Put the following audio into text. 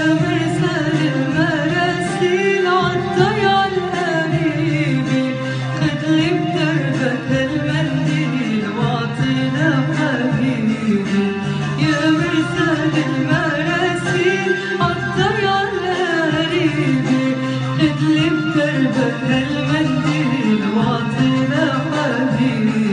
مرسال المراسيل عالضيعة القريبة، خدلي بدربك هالمنديل واعطينا حبيبي. يا مرسال المراسيل عالضيعة القريبة، خدلي بدربك هالمنديل واعطينا حبيبي.